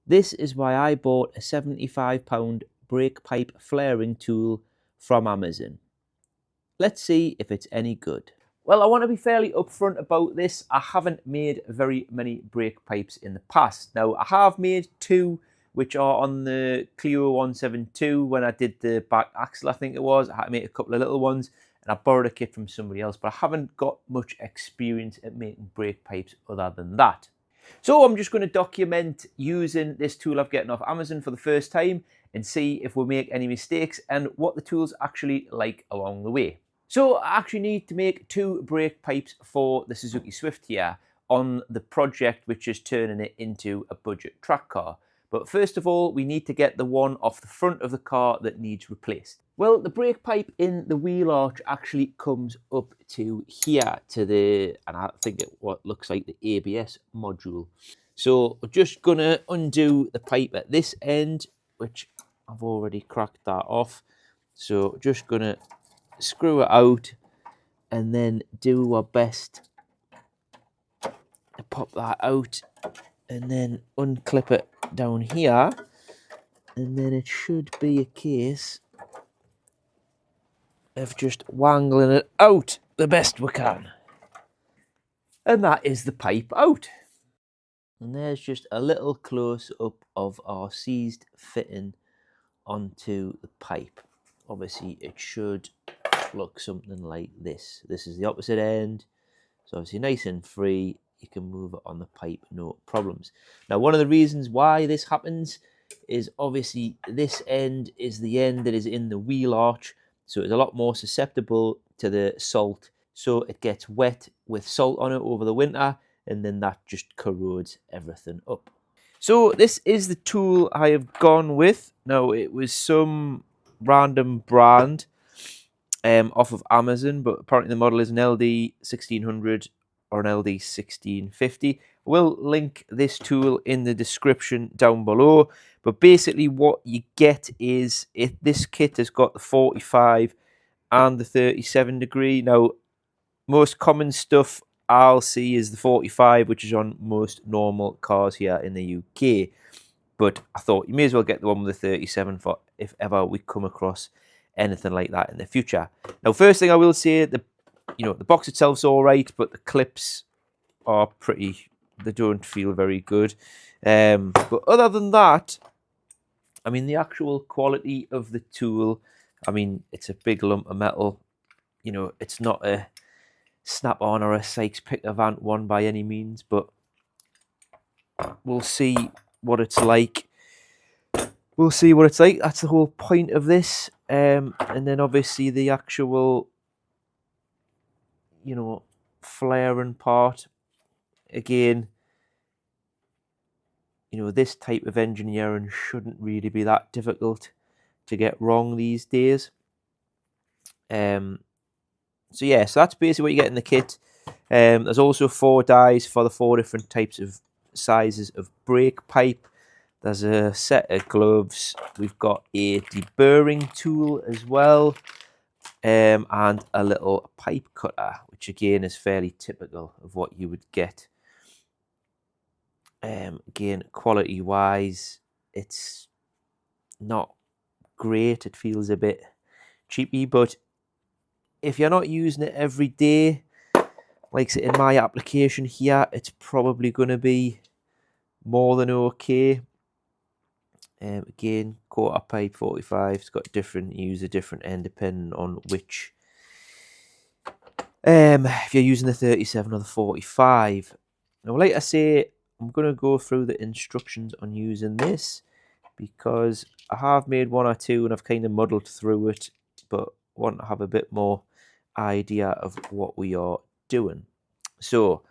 This is why I bought a £75 brake pipe flaring tool from Amazon. Let's see if it's any good. Well, I want to be fairly upfront about this. I haven't made very many brake pipes in the past. Now, I have made two, which are on the Clio 172 when I did the back axle, I think it was. I had to make a couple of little ones, and I borrowed a kit from somebody else, but I haven't got much experience at making brake pipes other than that. So I'm just going to document using this tool I've gotten off Amazon for the first time and see if we make any mistakes and what the tool's actually like along the way. So I actually need to make two brake pipes for the Suzuki Swift here on the project which is turning it into a budget track car. But first of all, we need to get the one off the front of the car that needs replaced. Well, the brake pipe in the wheel arch actually comes up to here to the, and I think it what looks like the ABS module. So we're just gonna undo the pipe at this end, which I've already cracked that off. So just gonna screw it out and then do our best to pop that out and then unclip it down here, and then it should be a case of just wangling it out the best we can. And that is the pipe out. And there's just a little close up of our seized fitting onto the pipe. Obviously it should look something like this. This is the opposite end, so obviously nice and free. You can move it on the pipe, no problems. Now, one of the reasons why this happens is obviously this end is the end that is in the wheel arch, so it's a lot more susceptible to the salt. So it gets wet with salt on it over the winter, and then that just corrodes everything up. So this is the tool I have gone with. Now, it was some random brand off of Amazon, but apparently the model is an LD 1600 or an LD 1650. We'll link this tool in the description down below. But basically what you get is, this kit has got the 45 and the 37 degree. Now, most common stuff I'll see is the 45, which is on most normal cars here in the UK. But I thought you may as well get the one with the 37 for if ever we come across anything like that in the future. Now, first thing I will say, the box itself's all right, but the clips are pretty, they don't feel very good. But other than that, I mean, the actual quality of the tool, I mean, it's a big lump of metal. You know, it's not a Snap-on or a Sykes Pick-a-Vant one by any means, but we'll see what it's like. We'll see what it's like. That's the whole point of this. And then obviously the actual, flaring part. Again, this type of engineering shouldn't really be that difficult to get wrong these days. So yeah, so that's basically what you get in the kit. There's also 4 dies for the 4 different types of sizes of brake pipe. There's a set of gloves. We've got a deburring tool as well, and a little pipe cutter, which again is fairly typical of what you would get. Again, quality wise, it's not great. It feels a bit cheapy, but if you're not using it every day, like in my application here, it's probably going to be more than okay. Again, quarter pipe 45. It's got use a different end depending on which. If you're using the 37 or the 45. Now, like I say, I'm going to go through the instructions on using this because I have made 1 or 2 and I've kind of muddled through it, but want to have a bit more idea of what we are doing. So,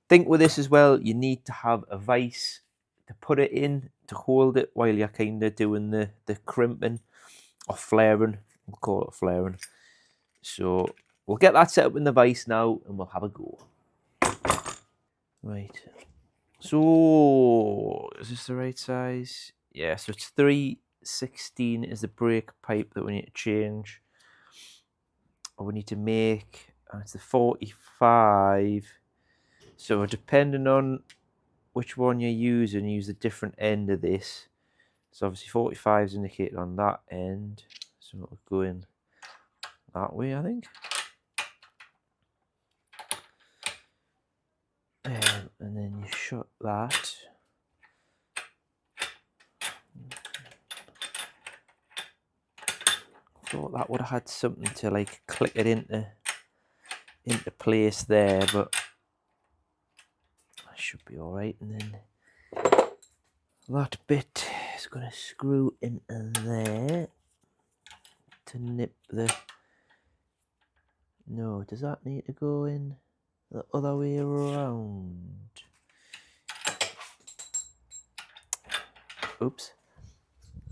think with this as well, you need to have a vise to put it in to hold it while you're kind of doing the crimping or flaring. We'll call it flaring. So we'll get that set up in the vise now and we'll have a go. Right. So is this the right size? Yeah, so it's 3/16 is the brake pipe that we need to change. Or we need to make, and it's the 45. So depending on which one you're using, use a different end of this. So obviously 45 is indicated on that end, so it'll go in that way, I think. And then you shut that. Thought that would have had something to like click it into place there, but that should be all right. And then that bit is going to screw into there to nip the. No, does that need to go in the other way around? Oops.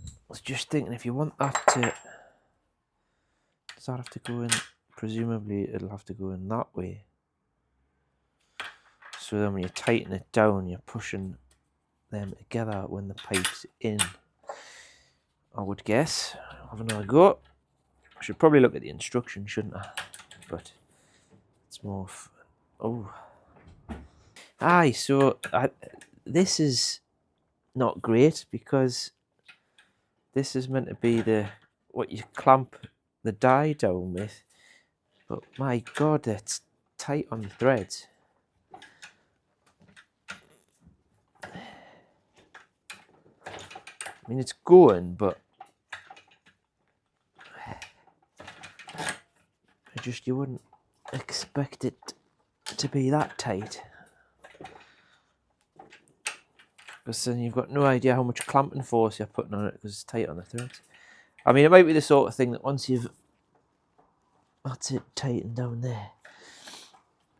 I was just thinking, if you want that to, does that have to go in? Presumably it'll have to go in that way. So then when you tighten it down, you're pushing them together when the pipe's in, I would guess. Have another go. I should probably look at the instructions, shouldn't I? But it's more oh. Aye, so this is not great, because this is meant to be the what you clamp the die down with, but my god, it's tight on the threads. I mean, it's going, but you wouldn't expect it to be that tight, because then you've got no idea how much clamping force you're putting on it, because it's tight on the threads. I mean, it might be the sort of thing that once you've, that's it, tightened down there,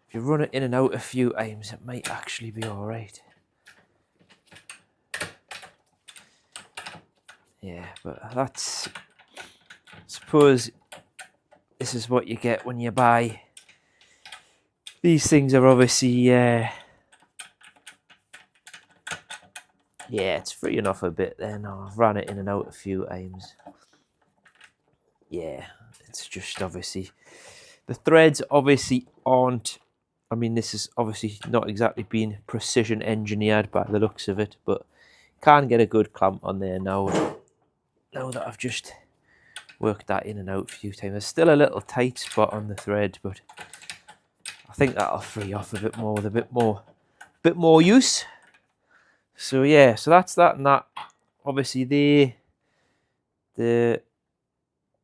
if you run it in and out a few times, it might actually be all right. Yeah, but that's, I suppose this is what you get when you buy. These things are obviously, yeah, it's freeing off a bit there now. I've ran it in and out a few times. Yeah, it's just obviously, the threads obviously aren't, I mean, this is obviously not exactly being precision engineered by the looks of it, but can get a good clamp on there now that I've just worked that in and out a few times. There's still a little tight spot on the thread, but I think that'll free off a bit more with a bit more use. So yeah, so that's that and that. Obviously the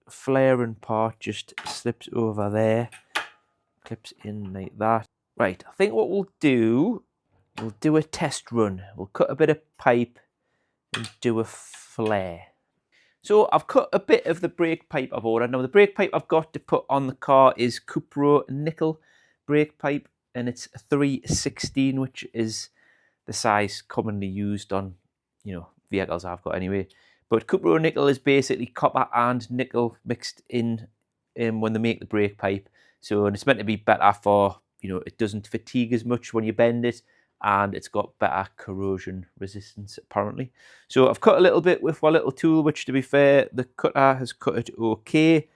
flaring part just slips over there, clips in like that. Right, I think what we'll do a test run. We'll cut a bit of pipe and do a flare. So I've cut a bit of the brake pipe I've ordered. Now the brake pipe I've got to put on the car is Cupro nickel brake pipe, and it's 316, which is the size commonly used on, vehicles I've got anyway. But Cupro nickel is basically copper and nickel mixed in when they make the brake pipe. So, and it's meant to be better for, it doesn't fatigue as much when you bend it, and it's got better corrosion resistance apparently. So I've cut a little bit with my little tool, which to be fair, the cutter has cut it okay.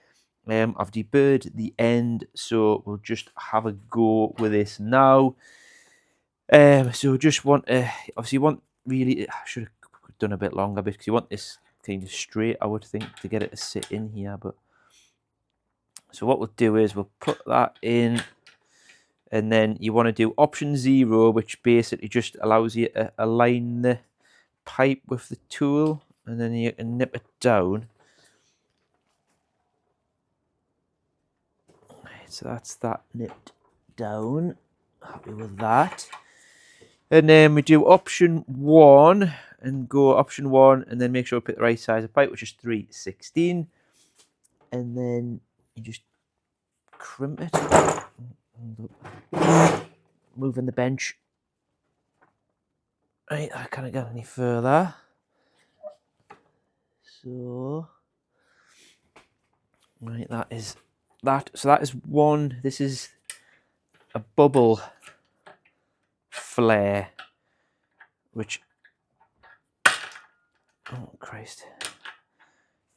I've deburred the end, so we'll just have a go with this now. So just want to, obviously you want really, I should have done a bit longer because you want this kind of straight, I would think, to get it to sit in here. But so what we'll do is we'll put that in, and then you want to do option 0, which basically just allows you to align the pipe with the tool, and then you can nip it down. So that's that nipped down. Happy with that. And then we do option 1 and go option 1, and then make sure we pick the right size of pipe, which is 316. And then you just crimp it. Moving the bench. Right, I can't get any further. So, right, that is that. So that is one. This is a bubble flare, which, oh Christ,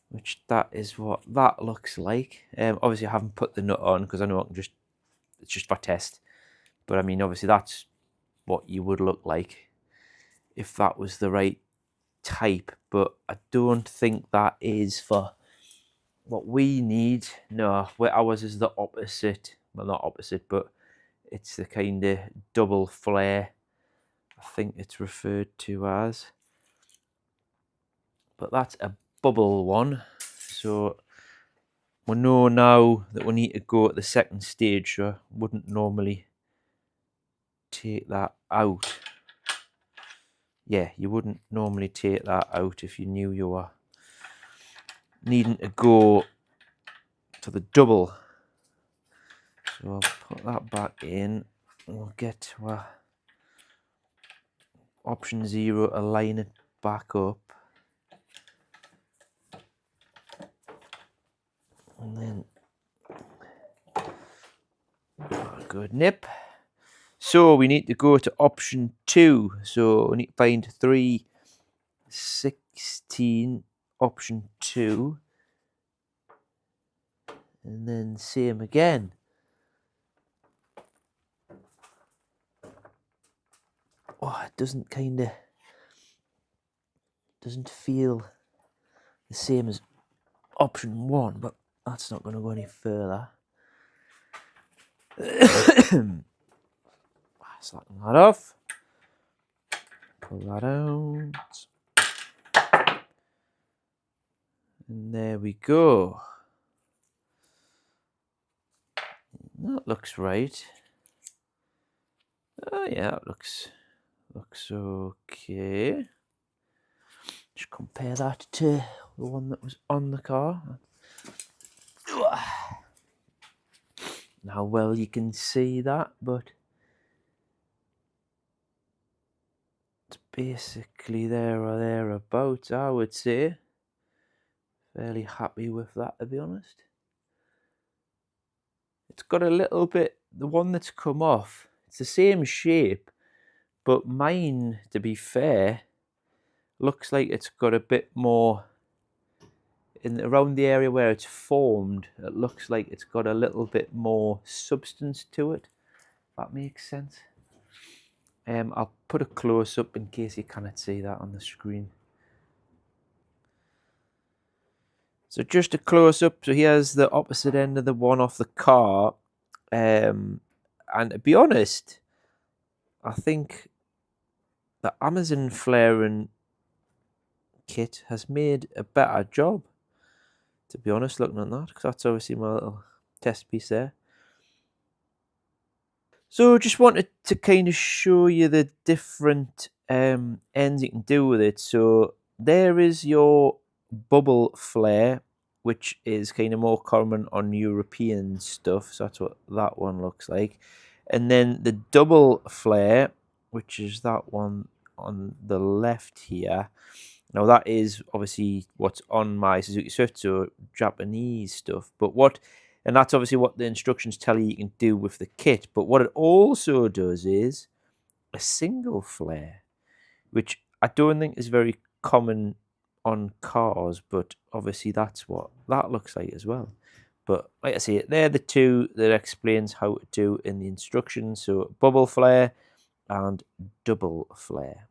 which that is what that looks like. Obviously I haven't put the nut on because I know I can just, it's just for test, but I mean obviously that's what you would look like. if that was the right type, but I don't think that is for what we need. No, ours is the opposite. Well, not opposite, but it's the kind of double flare, I think it's referred to as. But that's a bubble one, so we know now that we need to go at the second stage, so I wouldn't normally take that out. Yeah, you wouldn't normally take that out if you knew you were needing to go to the double. So I'll put that back in, and we'll get to our option 0 to line it back up. And then a good nip. So we need to go to option 2. So we need to find 316 option 2. And then same again. Oh, it doesn't feel the same as option 1, but that's not going to go any further. Slacken that off. Pull that out. And there we go. That looks right. Oh yeah, it looks okay. Just compare that to the one that was on the car. How well you can see that, but it's basically there or thereabouts, I would say. Fairly happy with that, to be honest. It's got a little bit, the one that's come off, it's the same shape, but mine, to be fair, looks like it's got a bit more around the area where it's formed. It looks like it's got a little bit more substance to it, if that makes sense. I'll put a close up in case you cannot see that on the screen. So just a close up. So here's the opposite end of the one off the car. And to be honest, I think the Amazon flaring kit has made a better job, to be honest, looking at that, because that's obviously my little test piece there. So just wanted to kind of show you the different ends you can do with it. So there is your bubble flare, which is kind of more common on European stuff. So that's what that one looks like. And then the double flare, which is that one on the left here. Now that is obviously what's on my Suzuki Swift, so Japanese stuff. And that's obviously what the instructions tell you can do with the kit. But what it also does is a single flare, which I don't think is very common on cars, but obviously that's what that looks like as well. But like I say, they're the two that explains how to do in the instructions. So bubble flare and double flare.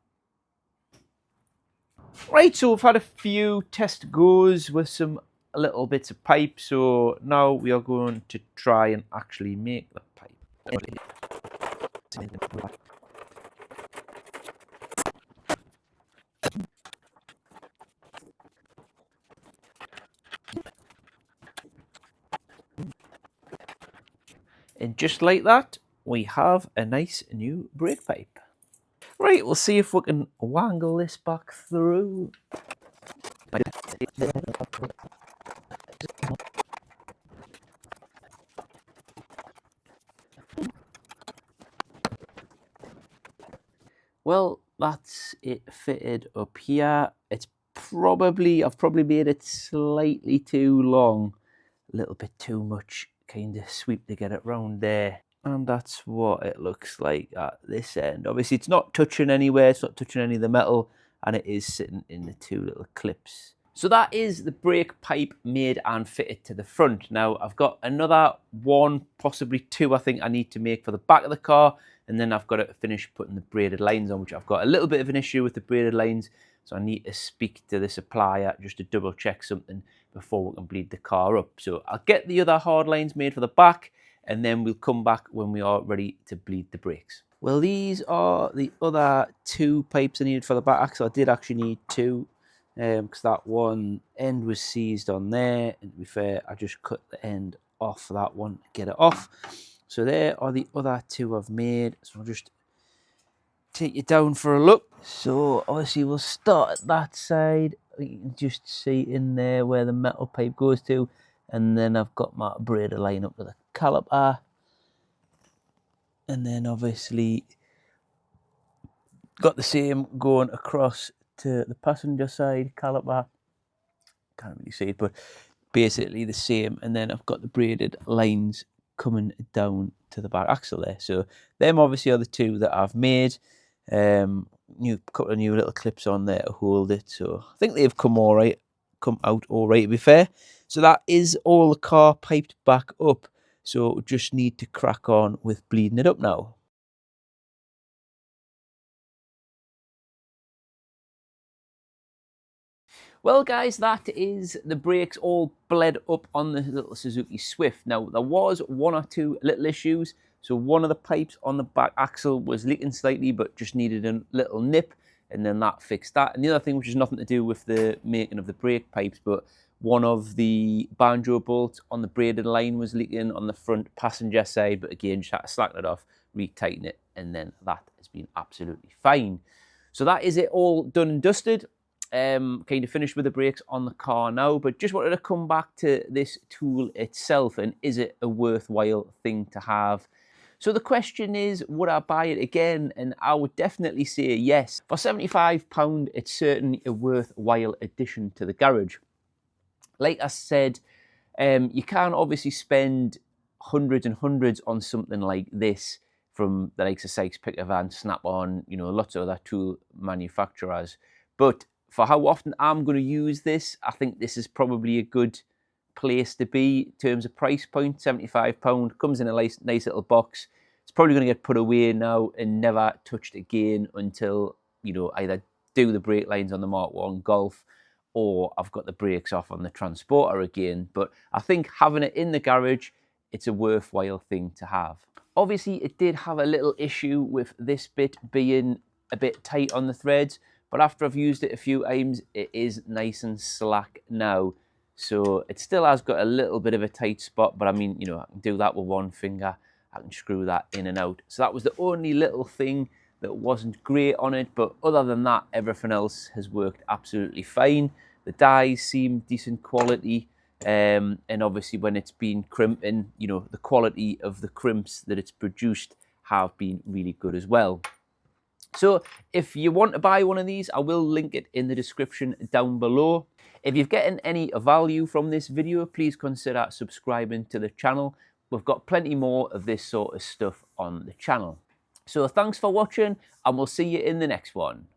Right, so we've had a few test goes with some little bits of pipe, so now we are going to try and actually make the pipe. And just like that, we have a nice new brake pipe. Right, we'll see if we can wangle this back through. Well, that's it fitted up here. I've probably made it slightly too long, a little bit too much kind of sweep to get it round there. And that's what it looks like at this end. Obviously, it's not touching anywhere, it's not touching any of the metal, and it is sitting in the two little clips. So that is the brake pipe made and fitted to the front. Now I've got another one, possibly two, I think I need to make for the back of the car, and then I've got to finish putting the braided lines on, which I've got a little bit of an issue with the braided lines, so I need to speak to the supplier just to double check something before we can bleed the car up. So I'll get the other hard lines made for the back, and then we'll come back when we are ready to bleed the brakes. Well, these are the other two pipes I needed for the back axle. I did actually need two, because that one end was seized on there, and to be fair, I just cut the end off that one to get it off. So there are the other two I've made. So I'll just take you down for a look. So obviously we'll start at that side. You can just see in there where the metal pipe goes to, and then I've got my braided line up to the caliper, and then obviously got the same going across to the passenger side caliper. Can't really see it, but basically the same. And then I've got the braided lines coming down to the back axle there. So them obviously are the two that I've made. Couple of new little clips on there to hold it. So I think they've come out all right, to be fair. So that is all the car piped back up. So just need to crack on with bleeding it up now. Well, guys, that is the brakes all bled up on the little Suzuki Swift. Now, there was one or two little issues. So one of the pipes on the back axle was leaking slightly, but just needed a little nip, and then that fixed that. And the other thing, which has nothing to do with the making of the brake pipes, but one of the banjo bolts on the braided line was leaking on the front passenger side, but again, just had to slacken it off, retighten it, and then that has been absolutely fine. So that is it all done and dusted. Kind of finished with the brakes on the car now, but just wanted to come back to this tool itself, and is it a worthwhile thing to have? So the question is, would I buy it again? And I would definitely say yes. For £75, it's certainly a worthwhile addition to the garage. Like I said, you can obviously spend hundreds and hundreds on something like this from the likes of Sykes Picker Van, Snap-on, lots of other tool manufacturers. But for how often I'm going to use this, I think this is probably a good place to be in terms of price point. £75 comes in a nice little box. It's probably going to get put away now and never touched again until either do the brake lines on the Mark 1 Golf, or I've got the brakes off on the Transporter again. But I think having it in the garage, it's a worthwhile thing to have. Obviously, it did have a little issue with this bit being a bit tight on the threads, but after I've used it a few times, it is nice and slack now. So it still has got a little bit of a tight spot, but I mean, I can do that with one finger. I can screw that in and out. So that was the only little thing that wasn't great on it, but other than that, everything else has worked absolutely fine. The dies seem decent quality, and obviously when it's been crimping, the quality of the crimps that it's produced have been really good as well. So if you want to buy one of these, I will link it in the description down below. If you've gotten any value from this video, please consider subscribing to the channel. We've got plenty more of this sort of stuff on the channel. So thanks for watching, and we'll see you in the next one.